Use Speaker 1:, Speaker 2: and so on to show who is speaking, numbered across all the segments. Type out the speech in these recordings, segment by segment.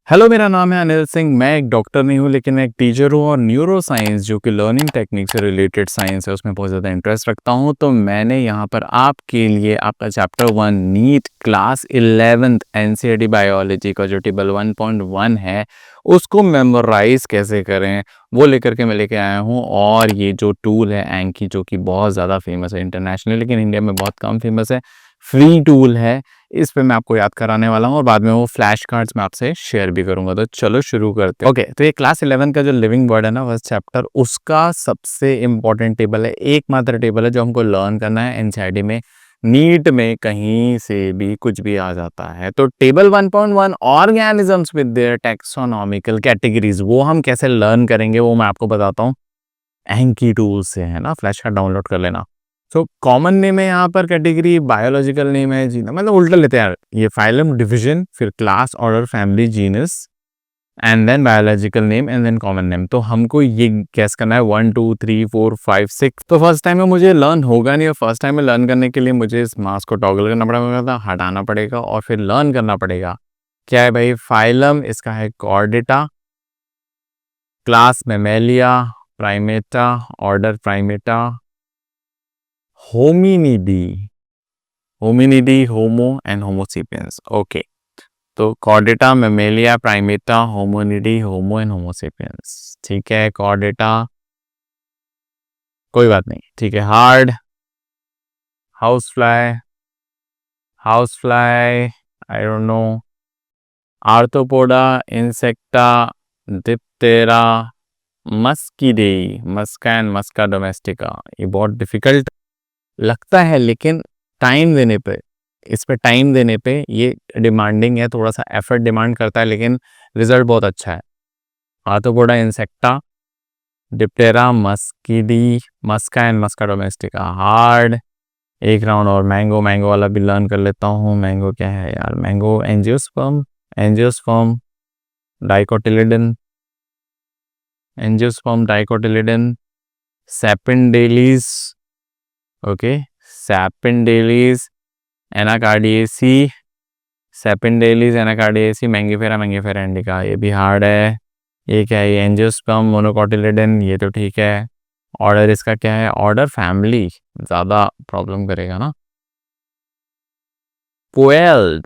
Speaker 1: Hello, मेरा नाम है अनिल सिंह। मैं एक डॉक्टर नहीं हूँ, लेकिन मैं एक टीचर हूँ और न्यूरो साइंस जो कि लर्निंग टेक्निक से रिलेटेड साइंस है, उसमें बहुत ज़्यादा इंटरेस्ट रखता हूँ। तो मैंने यहाँ पर आपके लिए आपका chapter 1 NEET class 11th NCERT biology का जो टेबल 1.1 है, उसको मेमोराइज कैसे करें वो लेकर के मैं लेके आया हूँ। और ये जो टूल है एंकी, जो कि बहुत ज़्यादा फेमस है इंटरनेशनली, लेकिन इंडिया में बहुत कम फेमस है, फ्री टूल है। इस पे मैं आपको याद कराने वाला हूँ और बाद में वो फ्लैश कार्ड्स मैं आपसे शेयर भी करूंगा। तो चलो शुरू करते हैं। ओके, तो ये क्लास 11 का जो लिविंग वर्ड है ना, फर्स्ट चैप्टर, उसका सबसे इंपॉर्टेंट टेबल है, एकमात्र टेबल है जो हमको लर्न करना है एनसीईआरटी में। नीट में कहीं से भी कुछ भी आ जाता है। तो table 1.1 organisms with their taxonomical categories, वो हम कैसे लर्न करेंगे वो मैं आपको बताता हूँ। एंकी टूल से है ना, फ्लैश कार्ड डाउनलोड कर लेना। तो कॉमन नेम है यहाँ पर, कैटेगरी बायोलॉजिकल नेम है, जीना मतलब उल्टा लेते हैं यार, ये फाइलम, डिवीजन, फिर class, order, family, genus, and then biological name and then common name. तो हमको ये गैस करना है 1 2 3 4 5 6। तो फर्स्ट टाइम में मुझे लर्न होगा नहीं, और फर्स्ट टाइम में लर्न करने के लिए मुझे इस मास को टॉगल करना पड़ेगा, हटाना पड़ेगा और फिर लर्न करना पड़ेगा। क्या है भाई? फाइलम इसका है Chordata, class Mammalia, Primata, order Primata, Hominidae, Homo and Homo sapiens. Okay, तो Chordata, Mammalia, Primata, Hominidae, Homo and Homo sapiens. ठीक है, कॉर्डेटा कोई बात नहीं, ठीक है। Hard, house fly, I don't know, Arthropoda, Insecta, Diptera, Muscidae, Musca and Musca domestica. ये बहुत डिफिकल्ट लगता है, लेकिन टाइम देने पे, इस पे टाइम देने पे ये डिमांडिंग है, थोड़ा सा एफर्ट डिमांड करता है, लेकिन रिजल्ट बहुत अच्छा है। Arthropoda Insecta, Diptera, Muscidae, Musca and Musca domestica. Hard, एक राउंड और। मैंगो, मैंगो वाला भी लर्न कर लेता हूँ। मैंगो क्या है यार? Mango angiosperm, angiosperm dicotyledon, angiosperm dicotyledon, Sapindales, okay, Sapindales, Anacardiaceae, Sapindales, Anacardiaceae, Mangifera, Mangifera indica. ये भी हार्ड है। ये क्या है? ये एंजियोस्पर्म मोनोकोटिलिडन, ये तो ठीक है। ऑर्डर इसका क्या है? ऑर्डर फैमिली, ज़्यादा प्रॉब्लम करेगा ना। Poales,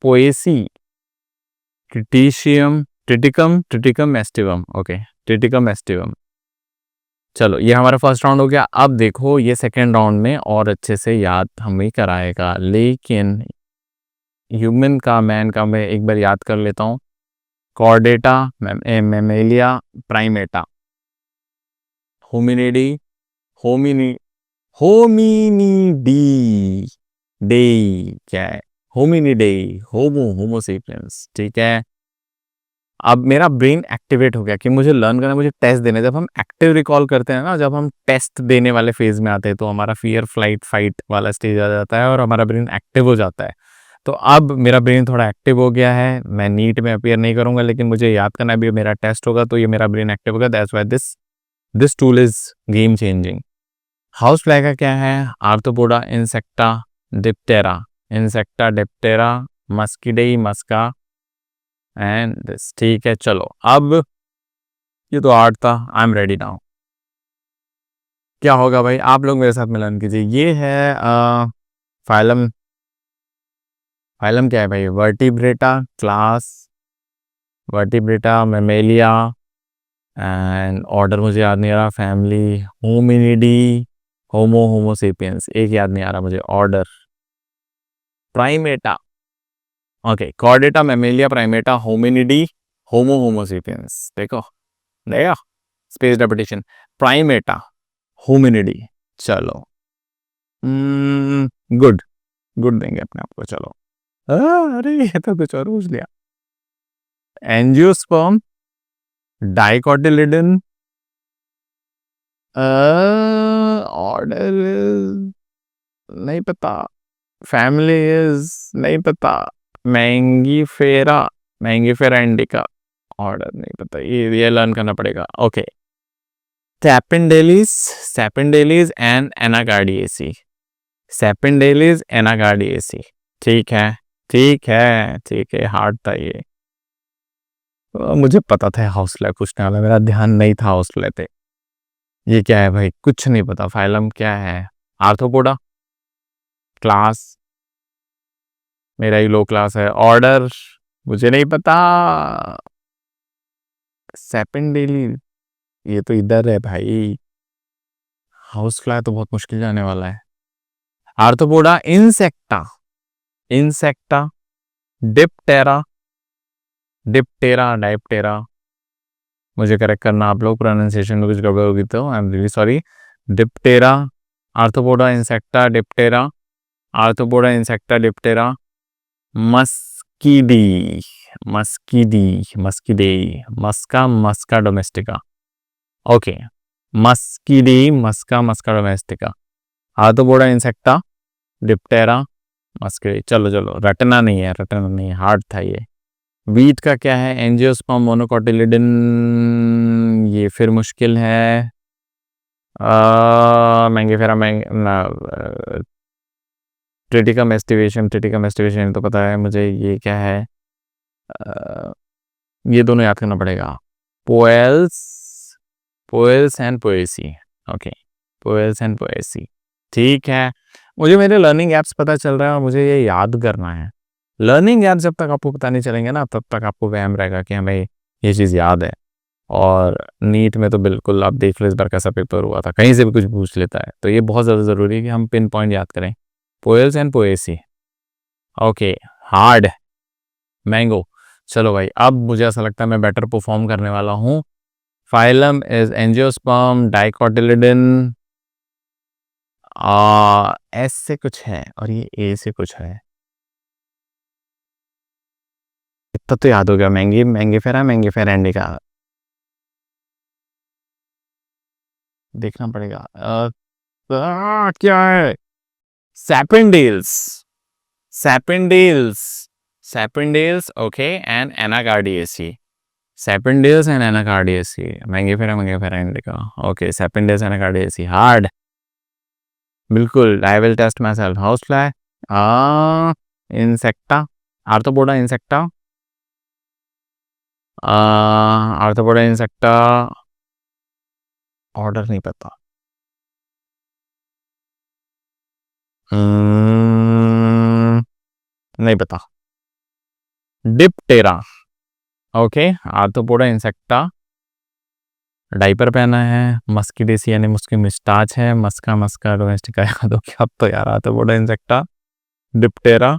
Speaker 1: Poaceae, Triticum, Triticum aestivum, okay, Triticum aestivum. चलो, ये हमारा फर्स्ट राउंड हो गया। अब देखो, ये सेकेंड राउंड में और अच्छे से याद हमें कराएगा, लेकिन ह्यूमन का, मैन का मैं एक बार याद कर लेता हूँ। Chordata, Mammalia, Primata, Hominidae, homini Hominidae, डेई क्या है? Hominidae, Homo sapiens. ठीक है, अब मेरा ब्रेन एक्टिवेट हो गया कि मुझे लर्न करना है, मुझे टेस्ट देना है। जब हम एक्टिव रिकॉल करते हैं ना, जब हम टेस्ट देने वाले फेज में आते हैं, तो हमारा फियर फ्लाइट फाइट वाला स्टेज आ जाता है और हमारा ब्रेन एक्टिव हो जाता है। तो अब मेरा ब्रेन थोड़ा एक्टिव हो गया है। मैं नीट में अपीयर नहीं करूंगा, लेकिन मुझे याद करना भी, मेरा टेस्ट होगा, तो ये मेरा ब्रेन एक्टिव होगा। That's why this tool is game changing. House fly का क्या है? Arthropoda Insecta Diptera, Insecta Diptera, Muscidae Musca and this. ठीक है, चलो अब ये तो आर्ट था। I am ready now. क्या होगा भाई? आप लोग मेरे साथ मिलन कीजिए। ये है फाइलम। फाइलम क्या है भाई? Vertebrata, class vertebrata, Mammalia, and order मुझे याद नहीं आ रहा, फैमिली, होमिनिडी, होमोसेपियंस, एक याद नहीं आ रहा मुझे, order Primata. Okay, Chordata, Mammalia, Primata, Hominidae, Homo sapiens. देखो, देखा, स्पेस रेपिटेशन, प्राइमेटा, होमिनिडी। चलो, गुड, गुड देंगे अपने आप को। चलो, अरे ये तो कुछ और पूछ लिया। एंजियोस्पर्म, डाइकोटिलिडन, ऑर्डर नहीं पता, फैमिली इज नहीं पता, मैंगीफेरा, मैंगीफेरा इंडिका, ऑर्डर नहीं पता, ये लर्न करना पड़ेगा। Okay, Sapindales, Sapindales and Anacardiaceae, Sapindales, Anacardiaceae. ठीक है, ठीक है, ठीक है, हार्ड था ये। मुझे पता था हाउस फ्लाई पूछने वाला, मेरा ध्यान नहीं था हाउस फ्लाई पे। ये क्या है भाई, कुछ नहीं पता। फाइलम क्या है? आर्थ्रोपोडा। क्लास मेरा ही लो क्लास है। ऑर्डर मुझे नहीं पता। सेपेंडेली, ये तो इधर है भाई। हाउस फ्लाई तो बहुत मुश्किल जाने वाला है। Arthropoda Insecta, Insecta, Diptera, Diptera, Diptera. मुझे करेक्ट करना आप लोग, प्रोनाउंसिएशन में कुछ गड़बड़ होगी तो I am really sorry. Diptera, Arthropoda Insecta, Diptera, Arthropoda Insecta, Diptera, Muscidae, Muscidae, Muscidae, Musca, Musca domestica. Okay, Muscidae, Musca, Musca domestica, Arthropoda Insecta, Diptera, Muscidae. चलो चलो, रटना नहीं है, रटना नहीं है, हार्ड था ये। वीट का क्या है? एंजियोस्पर्म मोनोकोटिलिडन, ये फिर मुश्किल है। Mangifera, Triticum aestivation, Triticum aestivation तो पता है मुझे। ये क्या है? अ, ये दोनों याद करना पड़ेगा। Poales, Poales and Poaceae. Okay, Poales and Poaceae. ठीक है, मुझे मेरे लर्निंग ऐप्स पता चल रहा है और मुझे ये याद करना है। लर्निंग ऐप्स जब तक आपको पता नहीं चलेंगे ना, तब तक आपको वहम रहेगा कि हमें ये चीज़ याद है। और नीट में तो बिल्कुल आप देख लो, इस बार कैसा पेपर हुआ था, कहीं से भी कुछ पूछ लेता है। तो ये बहुत ज़्यादा ज़रूरी है कि हम पिन पॉइंट याद करें। Poales and Poaceae. Okay, hard. Mango. चलो भाई, अब मुझे ऐसा लगता है मैं बेटर परफॉर्म करने वाला हूँ। Phylum is angiosperm dicotyledon. S से कुछ है और ये ए से कुछ है। इतना तो याद हो गया, मैंगीफेरा, मैंगीफेरा इंडिका। देखना पड़ेगा। क्या है? Sapindales, Sapindales, Sapindales. Okay, and Anacardiaceae, Sapindales and Anacardiaceae, Mangifera, Mangifera indica. Okay, Sapindales, Anacardiaceae, hard. बिल्कुल, I will test myself. House fly, Insecta, Arthropoda Insecta, Arthropoda Insecta. Order नहीं पता। नहीं पता। Diptera. Okay, Arthropoda Insecta, diaper पहना है। मस्किडेसी यानी उसकी मिस्टाच है। मस्का, मस्का डोमेस्टिका याद हो गया अब तो यार। आर्थ्रोपोडा इंसेक्टा, डिप्टेरा,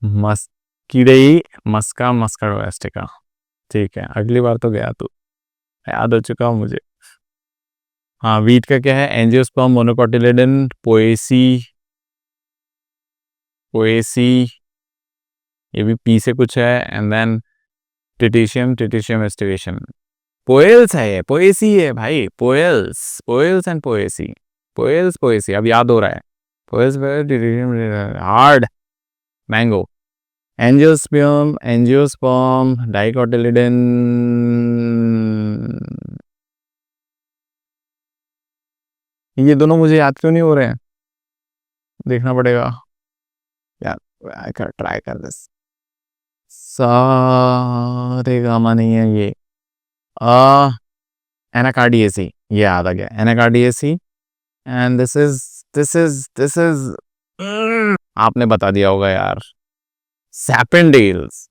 Speaker 1: मस्किडेई, मस्का, मस्का डोमेस्टिका। ठीक है, अगली बार तो गया तू, याद हो चुका हूँ मुझे। हाँ, वीट का क्या है? एंजियोस्पर्म मोनोकोटिलिडन, पोएसी, पोएसी, ये भी पी से कुछ है। And then Triticum, Triticum aestivation. Poales है, ये पोएसी है भाई। Poales, Poales and Poaceae, Poales, Poaceae. अब याद हो रहा है। Poales, hard. Mango, angiosperm, angiosperm dicotyledon. ये दोनों मुझे याद क्यों नहीं हो रहे हैं? देखना पड़ेगा यार, ट्राई कर दिस। सारे गामा नहीं है ये। आ एनाकार्डियेसी, ये याद आ गया, एनाकार्डियेसी। एंड दिस इज आपने बता दिया होगा यार। सैपेंडेल्स,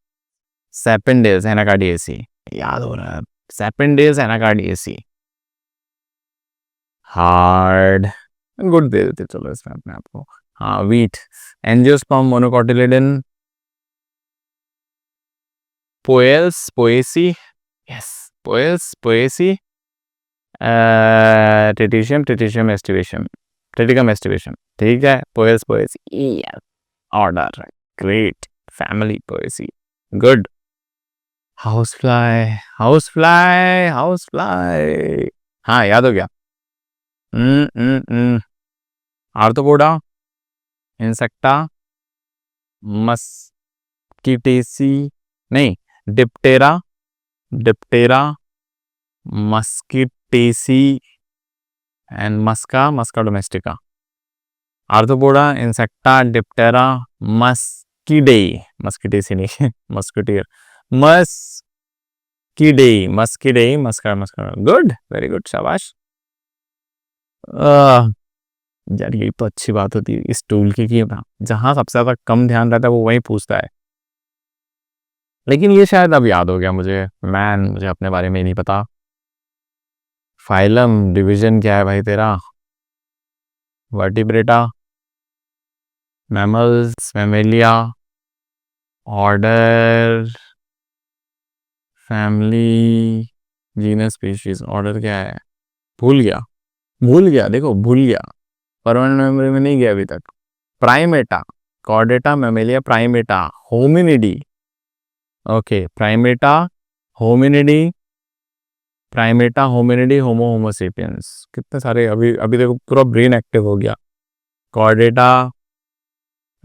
Speaker 1: सैपेंडेल्स, एनाकार्डियेसी, याद हो रहा है। Sapindales, Anacardiaceae, hard. गुड दे देते चलो इसमें अपने आप को। हाँ, wheat, angiosperm monocotyledon, Poales, Poaceae, yes, Poales, Poaceae, Triticum, Triticum aestivation, Triticum aestivation. ठीक है, Poales, Poaceae, order, great, family, Poaceae, good. House fly, house fly, house fly. हाँ, याद हो गया। आर्थ्रोपोडा इंसेक्टा, मस्किटेसी, नहीं, Diptera, Diptera, Muscitaceae and Musca, Musca domestica. Arthropoda Insecta, Diptera, Muscidae, Muscitaceae नहीं मस्किटियर, मस मस्किडेई, मस्किडेई, मस्का मस्का, गुड, वेरी गुड, शाबाश। आह, यार यही तो अच्छी बात होती है इस टूल की कि जहाँ सबसे ज़्यादा कम ध्यान रहता है वो वहीं पूछता है। लेकिन ये शायद अब याद हो गया मुझे, मुझे अपने बारे में नहीं पता। फाइलम डिवीजन क्या है भाई तेरा? Vertebrata, mammals, Mammalia, order, family, genus, species. Order क्या है? भूल गया, भूल गया, देखो भूल गया, परमानेंट मेमोरी में नहीं गया अभी तक। Primata, Chordata, Mammalia, Primata, Hominidae. Okay, Primata, Hominidae, Primata, Hominidae, Homo sapiens. कितने सारे, अभी अभी देखो पूरा ब्रेन एक्टिव हो गया। Chordata,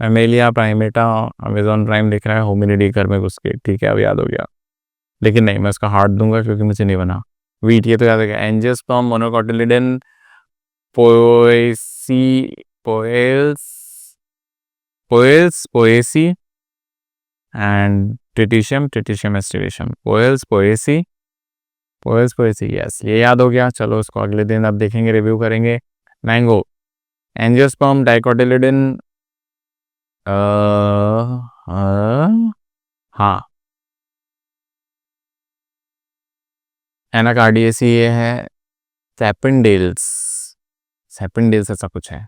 Speaker 1: Mammalia, Primata, Amazon prime दिख रहा है, होमिनिडी घर में घुस के, ठीक है अब याद हो गया। लेकिन नहीं, मैं उसका हार्ट दूंगा क्योंकि मुझे नहीं बना। वीट, ये तो याद हो गया। Angiosperm, monocotyledon, Poaceae, Poales, Poaceae and Triticum aestivation. Poaceae, yes, ये याद हो गया। चलो उसको अगले दिन अब देखेंगे, रिव्यू करेंगे। मैंगो, एंजियोस्पर्म, डाइकोटिलिडन, हाँ, एनाकार्डियसी ये है। सैपिनडेल्स, सैपिनडेल्स ऐसा कुछ है।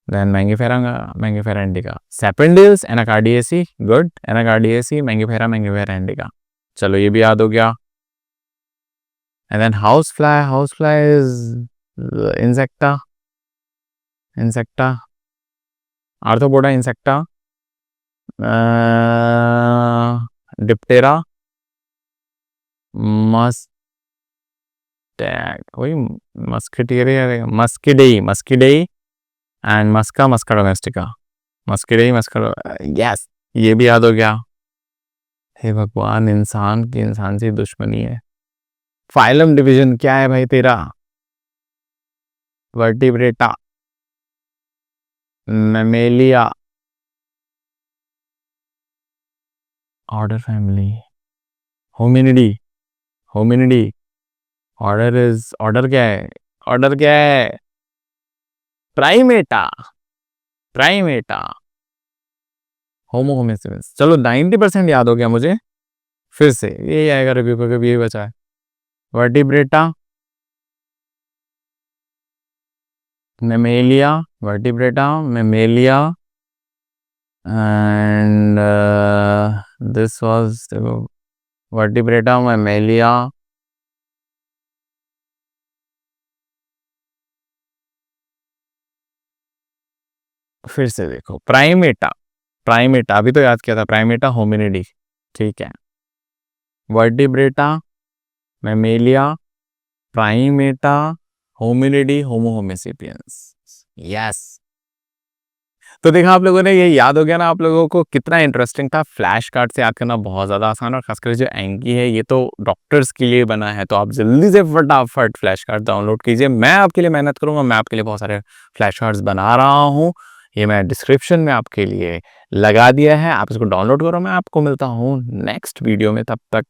Speaker 1: Then Mangifera indica, Sapindales, Anacardiaceae, good, Anacardiaceae, Mangifera indica. चलो ये भी याद हो गया। And then house fly is Insecta, Insecta, Arthropoda, Insecta, Diptera, वही मस्किटेरिया, Muscidae and Musca domestica, Muscidae, Musca, yes, ये भी याद हो गया। हे भगवान, इंसान से दुश्मनी है। फाइलम डिवीजन क्या है भाई तेरा? Vertebrata, Mammalia, order family, Hominidae, Hominidae, order क्या है? ऑर्डर क्या है? Primata, Primata, Homo sapiens. चलो 90% याद हो गया मुझे। फिर से यही आएगा रिव्यू का, कभी यही बचा है। Vertebrata, Mammalia, vertebrata, Mammalia, and this was vertebrata, Mammalia, फिर से देखो, प्राइमेटा, प्राइमेटा अभी तो याद किया था, प्राइमेटा, होमिनिडी, ठीक है। Vertebrata, Mammalia, Primata, Hominidae, Homo sapiens, yes. तो देखा आप लोगों ने, ये याद हो गया ना आप लोगों को? कितना इंटरेस्टिंग था। फ्लैश कार्ड से याद करना बहुत ज़्यादा आसान, और खासकर जो एंकी है ये तो डॉक्टर्स के लिए बना है, तो आप जल्दी से फटाफट फ्लैश कार्ड डाउनलोड कीजिए। मैं आपके लिए मेहनत करूँगा, मैं आपके लिए बहुत सारे फ्लैश कार्ड्स बना रहा हूँ, ये मैं डिस्क्रिप्शन में आपके लिए लगा दिया है, आप इसको डाउनलोड करो। मैं आपको मिलता हूँ नेक्स्ट वीडियो में, तब तक